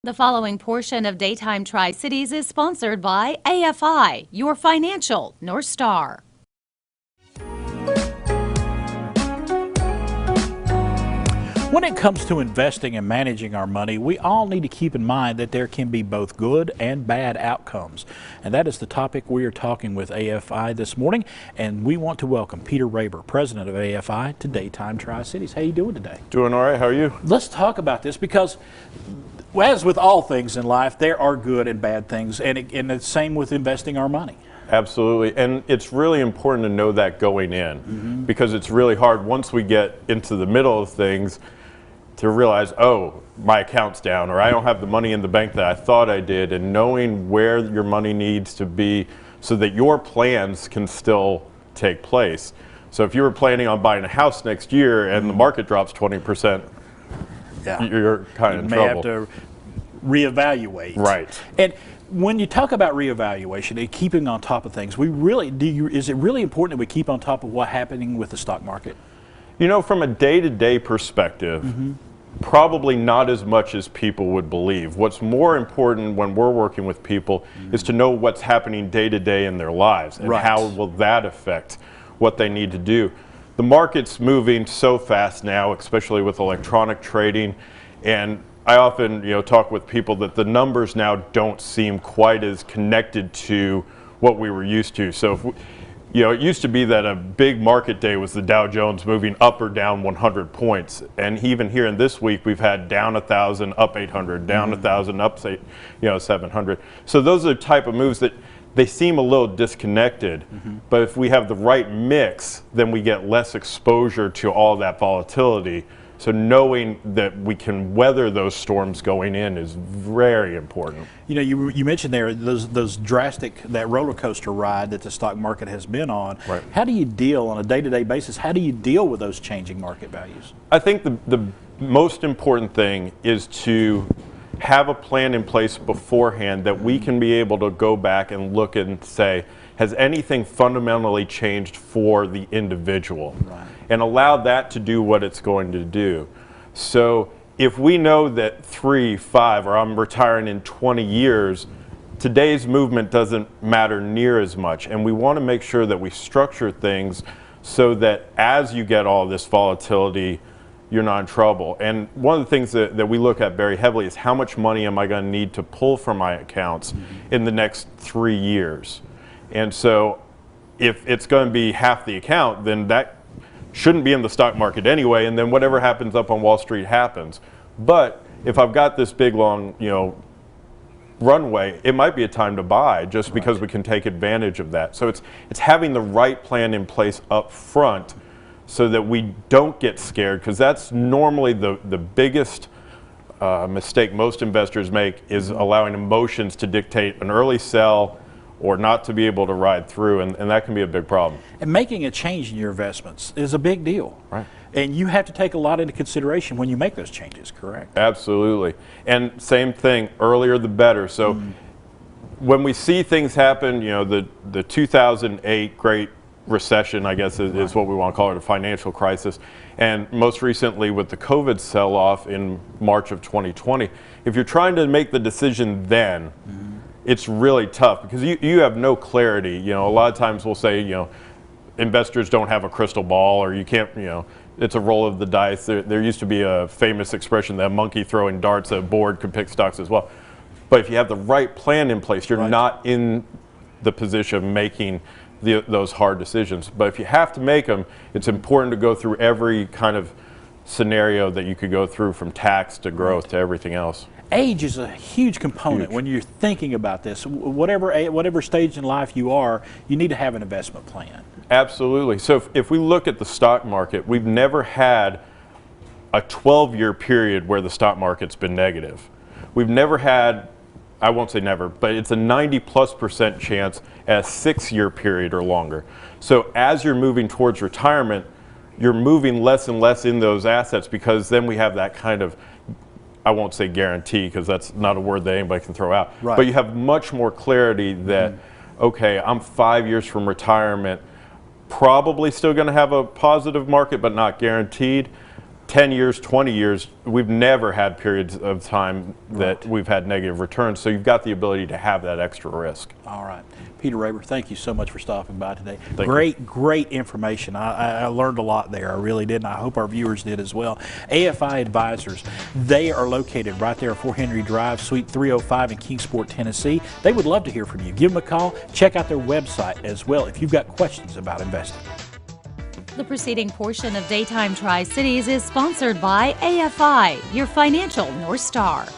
The following portion of Daytime Tri-Cities is sponsored by AFI, your financial North Star. When it comes to investing and managing our money, we all need to keep in mind that there can be both good and bad outcomes. And that is the topic we are talking with AFI this morning. And we want to welcome Peter Raber, president of AFI, to Daytime Tri-Cities. How are you doing today? Doing all right. How are you? Let's talk about this because, as with all things in life, there are good and bad things. And the same with investing our money. Absolutely. And it's really important to know that going in because it's really hard once we get into the middle of things to realize, oh, my account's down, or I don't have the money in the bank that I thought I did, and knowing where your money needs to be so that your plans can still take place. So if you were planning on buying a house next year and the market drops 20%, you're kind of in trouble. You may have to reevaluate. Right. And when you talk about reevaluation and keeping on top of things, is it really important that we keep on top of what's happening with the stock market? You know, from a day-to-day perspective, probably not as much as people would believe. What's more important when we're working with people is to know what's happening day to day in their lives and how will that affect what they need to do. The market's moving so fast now, especially with electronic trading, and I often talk with people that the numbers now don't seem quite as connected to what we were used to. So if it used to be that a big market day was the Dow Jones moving up or down 100 points. And even here in this week, we've had down 1,000, up 800, down 1,000, up 700. So those are the type of moves that they seem a little disconnected. But if we have the right mix, then we get less exposure to all that volatility. So knowing that we can weather those storms going in is very important. You mentioned there those drastic, that roller coaster ride that the stock market has been on. Right. How do you deal on a day-to-day basis? How do you deal with those changing market values? I think the most important thing is to have a plan in place beforehand that we can be able to go back and look and say, has anything fundamentally changed for the individual? Right. And allow that to do what it's going to do. So if we know that 3, 5, or I'm retiring in 20 years, today's movement doesn't matter near as much. And we want to make sure that we structure things so that as you get all this volatility, you're not in trouble. And one of the things that we look at very heavily is how much money am I going to need to pull from my accounts in the next 3 years. And so if it's going to be half the account, then that shouldn't be in the stock market anyway, and then whatever happens up on Wall Street happens. But if I've got this big, long, runway, it might be a time to buy just because we can take advantage of that. So it's having the right plan in place up front so that we don't get scared, because that's normally the biggest mistake most investors make, is allowing emotions to dictate an early sell or not to be able to ride through, and that can be a big problem. And making a change in your investments is a big deal. Right. And you have to take a lot into consideration when you make those changes, correct? Absolutely. And same thing, earlier the better. So when we see things happen, the 2008 Great Recession, I guess is what we want to call it, a financial crisis, and most recently with the COVID sell-off in March of 2020, if you're trying to make the decision then, it's really tough because you have no clarity. A lot of times we'll say, investors don't have a crystal ball, or you can't, it's a roll of the dice. There used to be a famous expression that a monkey throwing darts at a board could pick stocks as well. But if you have the right plan in place, you're not in the position of making those hard decisions. But if you have to make them, it's important to go through every kind of scenario that you could go through, from tax to growth to everything else. Age is a huge component when you're thinking about this. Whatever stage in life you are, you need to have an investment plan. Absolutely. So if we look at the stock market, we've never had a 12-year period where the stock market's been negative. We've never had, I won't say never, but it's a 90+% chance at a 6-year period or longer. So as you're moving towards retirement, you're moving less and less in those assets, because then we have that kind of, I won't say guarantee because that's not a word that anybody can throw out, but you have much more clarity that, okay, I'm 5 years from retirement, probably still going to have a positive market, but not guaranteed. 10 years, 20 years, we've never had periods of time that we've had negative returns. So you've got the ability to have that extra risk. All right. Peter Raber, thank you so much for stopping by today. Thank you. Great information. I learned a lot there. I really did, and I hope our viewers did as well. AFI Advisors, they are located right there at 4 Henry Drive, Suite 305 in Kingsport, Tennessee. They would love to hear from you. Give them a call. Check out their website as well if you've got questions about investing. The preceding portion of Daytime Tri-Cities is sponsored by AFI, your financial North Star.